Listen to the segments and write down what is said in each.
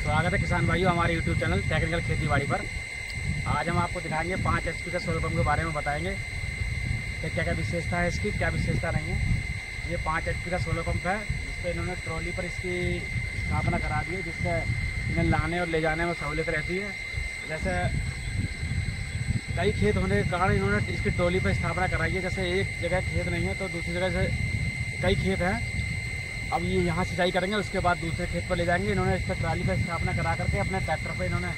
स्वागत है किसान भाइयों हमारे YouTube चैनल टेक्निकल खेती बाड़ी पर। आज हम आपको दिखाएंगे 5 HP का सोलर पंप के बारे में बताएंगे कि क्या क्या विशेषता है इसकी, क्या विशेषता नहीं है। ये 5 HP का सोलर पंप है जिससे इन्होंने ट्रॉली पर इसकी स्थापना करा दी है, जिससे इन्हें लाने और ले जाने में सहूलियत रहती है। जैसे कई खेत होने के कारण इन्होंने इसकी ट्रॉली पर स्थापना कराई है। जैसे एक जगह खेत नहीं है तो दूसरी जगह से कई खेत हैं, अब ये यहाँ सिंचाई करेंगे, उसके बाद दूसरे खेत पर ले जाएंगे। इन्होंने इस पर ट्राली पर स्थापना करा करके अपने ट्रैक्टर पर इन्होंने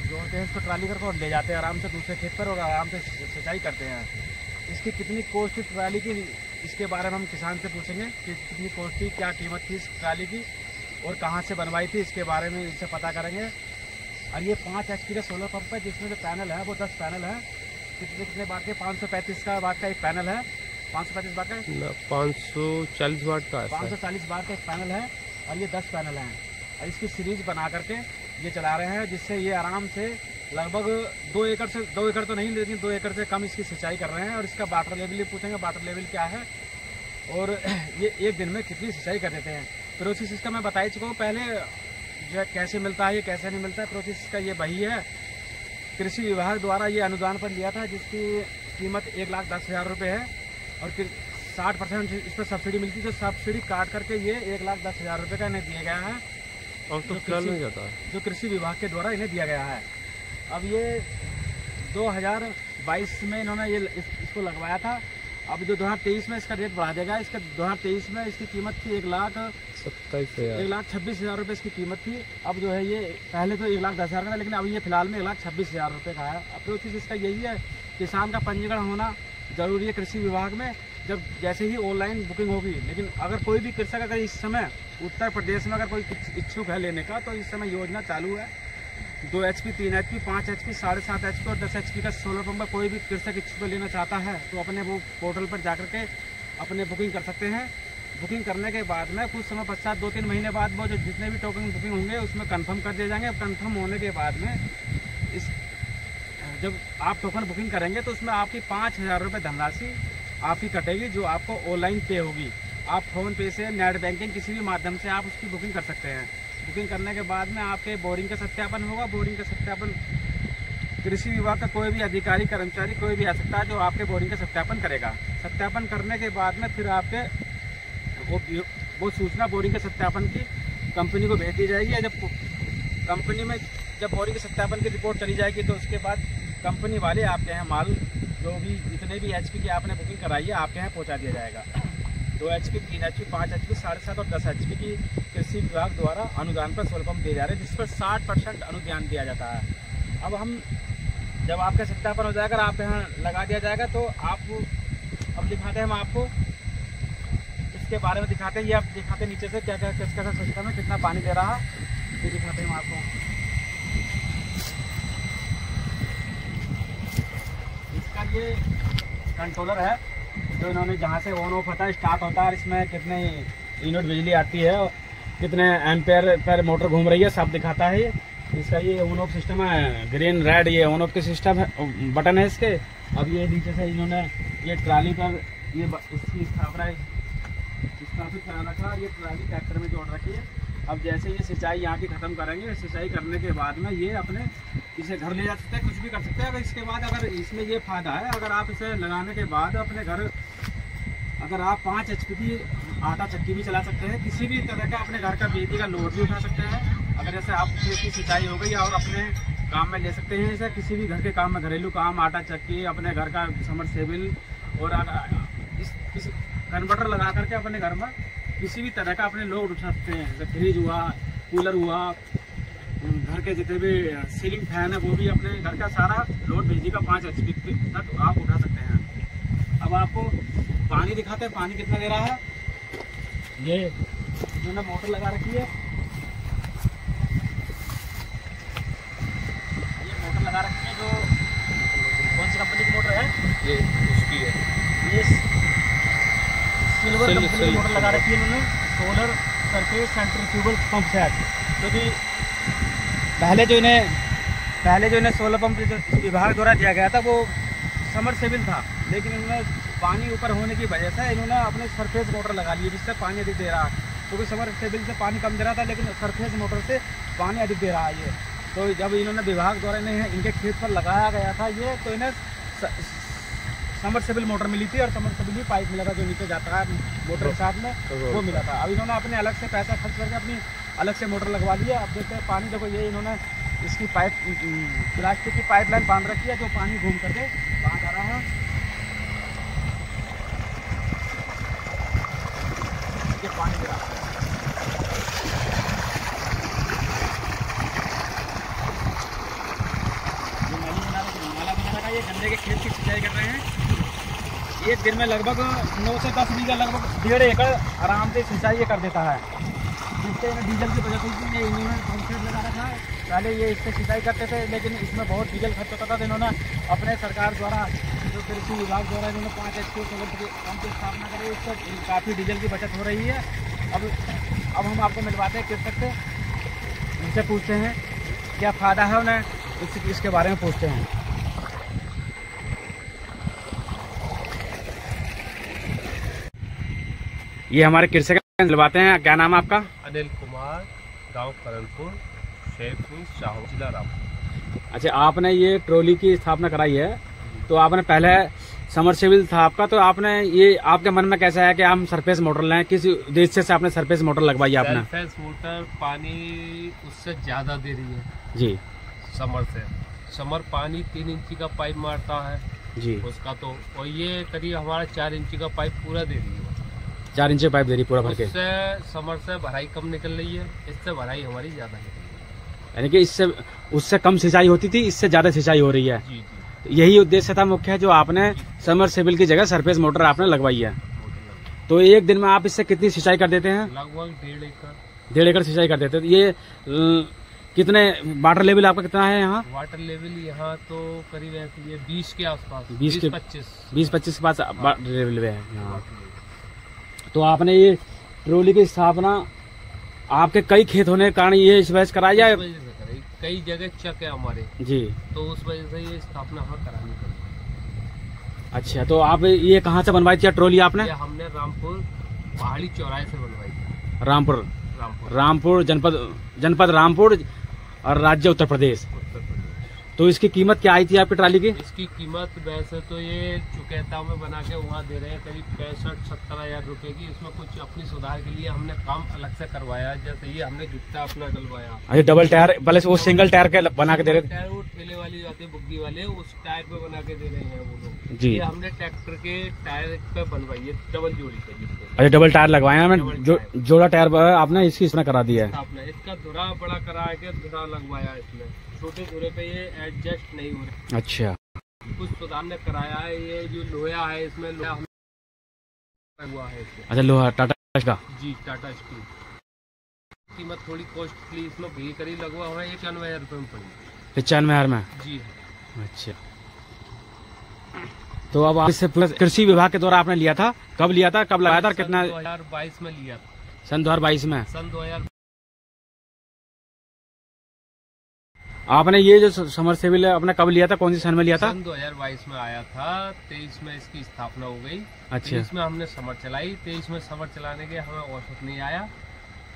जोड़ते हैं इसको ट्राली करके और ले जाते हैं आराम से दूसरे खेत पर और आराम से सिंचाई करते हैं। इसकी कितनी कॉस्ट थी ट्राली की, इसके बारे में हम किसान से पूछेंगे कि कितनी कॉस्ट थी, क्या कीमत थी इस ट्राली की और कहाँ से बनवाई थी, इसके बारे में इनसे पता करेंगे। और ये 5 HP का सोलर पंप है जिसमें जो पैनल है वो 10 पैनल है। कितने वाट के 535 का वाट का एक पैनल है, 535 वाट का 540 वाट का है, 540 वाट का एक पैनल है और ये 10 पैनल हैं। और इसकी सीरीज बना करके ये चला रहे हैं, जिससे ये आराम से लगभग 2 एकड़ तो नहीं लेकिन 2 एकड़ से कम इसकी सिंचाई कर रहे हैं। और इसका वाटर लेवल भी पूछेंगे, वाटर लेवल क्या है और ये एक दिन में कितनी सिंचाई कर देते हैं। प्रोसेस इसका मैं बता ही चुका हूँ पहले, जो है कैसे मिलता है, ये कैसे नहीं मिलता है। प्रोसेस इसका ये वही है, कृषि विभाग द्वारा ये अनुदान पर लिया था जिसकी कीमत 1,10,000 रुपये है और 60% इस पर सब्सिडी मिलती है। जो सब्सिडी काट करके ये 1,10,000 रुपये का इन्हें दिया गया है और तो फिलहाल नहीं जाता है, जो कृषि विभाग के द्वारा इन्हें दिया गया है। अब ये 2022 में इन्होंने ये इसको लगवाया था। अब जो 2023 में इसका रेट बढ़ा देगा, इसका 2023 में इसकी कीमत थी 1,26,000 रुपये इसकी कीमत थी। अब जो है ये पहले तो 1,10,000 का था, लेकिन अब ये फिलहाल में 1,26,000 रुपये का है। अब तो चीज़ इसका यही है, किसान का पंजीकरण होना जरूरी है कृषि विभाग में। जब जैसे ही ऑनलाइन बुकिंग होगी, लेकिन अगर कोई भी कृषक अगर इस समय उत्तर प्रदेश में अगर कोई इच्छुक है लेने का, तो इस समय योजना चालू है। 2 HP, 3 HP, 5 HP, 7.5 HP और 10 HP का सोलर पंप कोई भी कृषक इच्छुक लेना चाहता है तो अपने वो पोर्टल पर जाकर के अपने बुकिंग कर सकते हैं। बुकिंग करने के बाद में कुछ समय पश्चात 2-3 महीने बाद वो जो जितने भी टोकन बुकिंग होंगे उसमें कंफर्म कर दिए जाएंगे। कंफर्म होने के बाद में जब आप टोकन बुकिंग करेंगे तो उसमें आपकी 5,000 रुपये धनराशि आपकी कटेगी, जो आपको ऑनलाइन पे होगी। आप फ़ोन पे से, नेट बैंकिंग, किसी भी माध्यम से आप उसकी बुकिंग कर सकते हैं। बुकिंग करने के बाद में आपके बोरिंग का सत्यापन होगा। बोरिंग का सत्यापन कृषि विभाग का कोई भी अधिकारी, कर्मचारी कोई भी आ सकता है जो आपके बोरिंग का सत्यापन करेगा। सत्यापन करने के बाद में फिर आपके वो सूचना बोरिंग के सत्यापन की कंपनी को भेज दी जाएगी। जब कंपनी में जब बोरिंग के सत्यापन की रिपोर्ट चली जाएगी तो उसके बाद कंपनी वाले आपके यहाँ माल जो भी जितने भी HP की आपने बुकिंग कराई है आपके यहाँ पहुँचा दिया जाएगा। 2 HP, 3 HP, 5 HP, 7.5 और 10 HP की कृषि विभाग द्वारा अनुदान पर सोलर पंप दिए जा रहे हैं, जिस पर 60% अनुदान दिया जाता है। अब हम जब आपका सत्यापन हो जाएगा, आप यहाँ लगा दिया जाएगा तो आप अब दिखाते हैं हम आपको इसके बारे में दिखाते हैं। ये आप दिखाते हैं नीचे से क्या क्या कैसा सिस्टम है, कितना पानी दे रहा है, ये दिखाते हैं हम आपको। इसका ये कंट्रोलर है जो इन्होंने जहाँ से ऑन ऑफ होता है, स्टार्ट होता है, और इसमें कितने यूनिट बिजली आती है और कितने एम्पेयर पर मोटर घूम रही है सब दिखाता है। इसका ये ऑन ऑफ सिस्टम है, ग्रीन रेड ये ऑन ऑफ के सिस्टम है, बटन है इसके। अब ये नीचे से इन्होंने ये ट्राली पर ये इसकी स्थापना स्थापित करा रखा, ये ट्राली ट्रैक्टर में जोड़ रखी है। अब जैसे ये सिंचाई यहाँ की ख़त्म करेंगे, सिंचाई करने के बाद में ये अपने इसे घर ले जा सकते हैं, कुछ भी कर सकते हैं। अगर इसके बाद अगर इसमें ये फ़ायदा है, अगर आप इसे लगाने के बाद अपने घर अगर आप 5 HP की आटा चक्की भी चला सकते हैं, किसी भी तरह का अपने घर का बिजली का लोड भी उठा सकते हैं। अगर जैसे आप खेत की सिंचाई हो गई और अपने काम में ले सकते हैं, जैसे किसी भी घर के काम में, घरेलू काम, आटा चक्की, अपने घर का समरसेबल और इस कन्वर्टर लगा करके अपने घर में किसी भी तरह का अपने लोड उठा सकते हैं। जैसे फ्रिज हुआ, कूलर हुआ, घर के जितने भी सीलिंग फैन है वो भी अपने घर का सारा लोड बिजली का 5 HP तक आप उठा सकते हैं। अब आपको पानी दिखाते हैं, पानी कितना दे रहा है। ये इन्होंने मोटर लगा रखी है, ये मोटर लगा रखी है जो कौन सी कंपनी की मोटर है, ये उसकी है, ये सिल्वर कंपनी की मोटर लगा रखी है इन्होंने, solar surface centrifugal pump set. क्योंकि पहले जो इन्हें सोलर पंप विभाग द्वारा दिया गया था वो समरसेबल था, लेकिन इन्होंने पानी ऊपर होने की वजह से इन्होंने अपने सरफेस मोटर लगा ली, जिससे पानी अधिक दे रहा। क्योंकि समरसेबल से पानी कम दे रहा था, लेकिन सरफेस मोटर से पानी अधिक दे रहा है ये। तो जब इन्होंने विभाग द्वारा इनके खेत पर लगाया गया था ये, तो इन्हें समरसेबल मोटर मिली थी और समरसेबल ही पाइप मिला था जो नीचे जाता है मोटर के साथ में, वो मिला था। अब इन्होंने अपने अलग से पैसा खर्च करके अपनी अलग से मोटर लगवा ली है। अब देखते हैं पानी, देखो ये इन्होंने इसकी पाइप प्लास्टिक की पाइपलाइन बांध रखी है, जो पानी घूम करके बाहर जा रहा है। ये पानी गिरा ये गन्ने के खेत की सिंचाई कर रहे हैं। एक दिन में लगभग 9 से 10 बीघा, लगभग 1.5 एकड़ आराम से सिंचाई ये कर देता है। जिससे इन्हें डीजल की बचत हुई थी। इन्होंने पंप सेट लगा रखा है, पहले ये इससे सिंचाई करते थे, लेकिन इसमें बहुत डीजल खर्च होता था। तो इन्होंने अपने सरकार द्वारा, जो कृषि विभाग द्वारा इन्होंने 5 HP सोलर पंप की स्थापना करी, इससे काफ़ी डीजल की बचत हो रही है। अब हम आपको मिलवाते हैं कृषक से, उनसे पूछते हैं क्या फ़ायदा है उन्हें, इसके बारे में पूछते हैं। ये हमारे कृषक मिलवाते हैं। क्या नाम है आपका? अनिल कुमार, गांव करनपुर, शेखपुर, शाहपुर, जिला रामपुर। अच्छा, आपने ये ट्रॉली की स्थापना कराई है, तो आपने पहले समरसेबल था आपका, तो आपने ये आपके मन में कैसा है कि हम सरफेस मोटर लें? किस उद्देश्य से आपने सरफेस मोटर लगवाई आपने? सरफेस मोटर पानी उससे ज्यादा दे रही है जी। समर पानी 3 इंची का पाइप मारता है जी उसका, तो और ये करीब हमारा 4 इंची का पाइप पूरा दे रही है। 4 इंच पाइप दे रही पूरा भर के। इससे समर से भराई कम निकल रही है, इससे भराई हमारी ज्यादा निकल रही है। यानी कि इससे उससे कम सिंचाई होती थी, इससे ज्यादा सिंचाई हो रही है। जी। यही उद्देश्य था मुख्य, जो आपने समरसेबल की जगह सरफेस मोटर आपने लगवाई है। तो एक दिन में आप इससे कितनी सिंचाई कर देते हैं? लगभग 1.5 एकड़। 1.5 एकड़ सिंचाई कर देते हैं। ये कितने वाटर लेवल आपका कितना है यहाँ? वाटर लेवल यहाँ तो करीब 20 के आसपास, 20-25 के पास वाटर लेवल है यहाँ। तो आपने ये ट्रॉली की स्थापना आपके कई खेत होने के कारण ये इस वजह से कराई है? कई जगह चक है हमारे जी, तो उस वजह से ये स्थापना करानी पड़ी। अच्छा, तो आप ये कहाँ से बनवाई थी ट्रॉली आपने? हमने रामपुर पहाड़ी चौराहे से बनवाई थी। रामपुर जनपद रामपुर और राज्य उत्तर प्रदेश। तो इसकी कीमत क्या आई थी आपकी ट्राली की? इसकी कीमत वैसे तो ये चुकेता में बना के वहाँ दे रहे हैं करीब 65-70 हजार रुपए की। इसमें कुछ अपनी सुधार के लिए हमने काम अलग से करवाया, जैसे ये हमने गिट्टा अपना डलवाया। अरे डबल टायर, पहले वो सिंगल टायर के बना के दे रहे थे। टायर वो ठेले वाली जाती है बुग्गी वाले, उस टायर पे बना के दे रहे हैं वो लोग जी। ये हमने ट्रैक्टर के टायर पे बनवाई है, डबल जोड़ी पे। अरे डबल टायर लगवाया हमें, जोड़ा टायर आपने इसकी इसमें करा दिया है। इसका धुरा बड़ा करा के धुरा लगवाया इसमें, छोटे धुरे पे ये एडजस्ट नहीं हो रहा। अच्छा, कुछ सुधार ने कराया है। ये जो लोहा है इसमें लोहा हुआ है इसमें। अच्छा, लोहा टाटा का? जी, टाटा स्टील। कीमत थोड़ी कॉस्टली इसमें भी करीब लगभग हमें 91,000 रुपये में पड़ी। 95,000 में? जी। अच्छा, तो अब इससे कृषि विभाग के द्वारा आपने लिया था? कब लिया था, कब लगाया था, कितना? 2022 में लिया था। सन 2022 में? सन 2000। आपने ये जो समरसेबल अपने कब लिया था, कौन सी सन में लिया था? सन 2022 में आया था। 23 में इसकी स्थापना हो गई। अच्छा। 23 में हमने समर चलाई। 23 में समर चलाने के हमें औसत नहीं आया,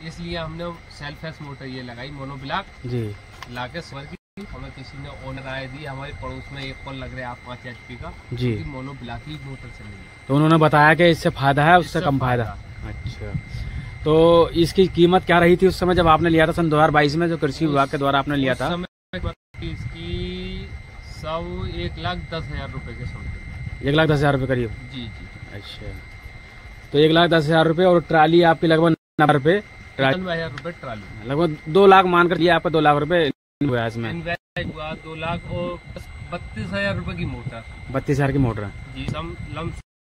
इसलिए हमने सेल्फ मोटर ये लगाई, मोनोब्लॉक जी लाके समर की। हमें किसी ने ओनर आए दी, हमारे पड़ोस में एक कॉल लग रहा है 5 HP का जी, मोनोब्लॉक ही मोटर चल रही है। तो उन्होंने बताया कि इससे फायदा है, उससे कम फायदा। अच्छा, तो इसकी कीमत क्या रही थी उस समय जब आपने लिया था सन 2022 में, जो कृषि विभाग के द्वारा आपने लिया था? इसकी 1,10,000 रुपए के समथिंग। 1,10,000 रुपये करीब? जी। अच्छा, तो 1,10,000 रुपये और ट्राली आपकी लगभग 90,000 रुपये। 90,000 रुपए ट्राली, लगभग 2 लाख मानकर लिया आपका। 2 लाख रुपए हुआ इसमें? इन्वेस्ट हुआ 2 लाख और 32,000 रुपए की मोटर। 32,000 की मोटर जी।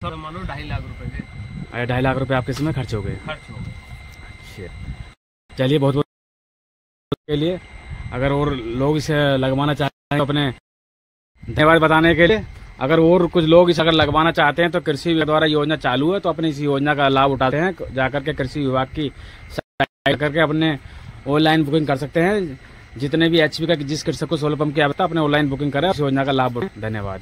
मानो 2.5 लाख रुपए के। 2.5 लाख रुपए आपके इसमें खर्च हो गए? अच्छा, चलिए, बहुत बहुत के लिए अगर और लोग इसे लगवाना चाहते हैं तो अपने धन्यवाद बताने के लिए। अगर और कुछ लोग इसे अगर लगवाना चाहते हैं तो कृषि विभाग द्वारा योजना चालू है, तो अपनी इस योजना का लाभ उठाते हैं। जाकर के कृषि विभाग की सहायता करके अपने ऑनलाइन बुकिंग कर सकते हैं। जितने भी HP का जिस कृषक को सोलर पंप की आवश्यकता, अपने ऑनलाइन बुकिंग करें, इस योजना का लाभ उठाएं। धन्यवाद।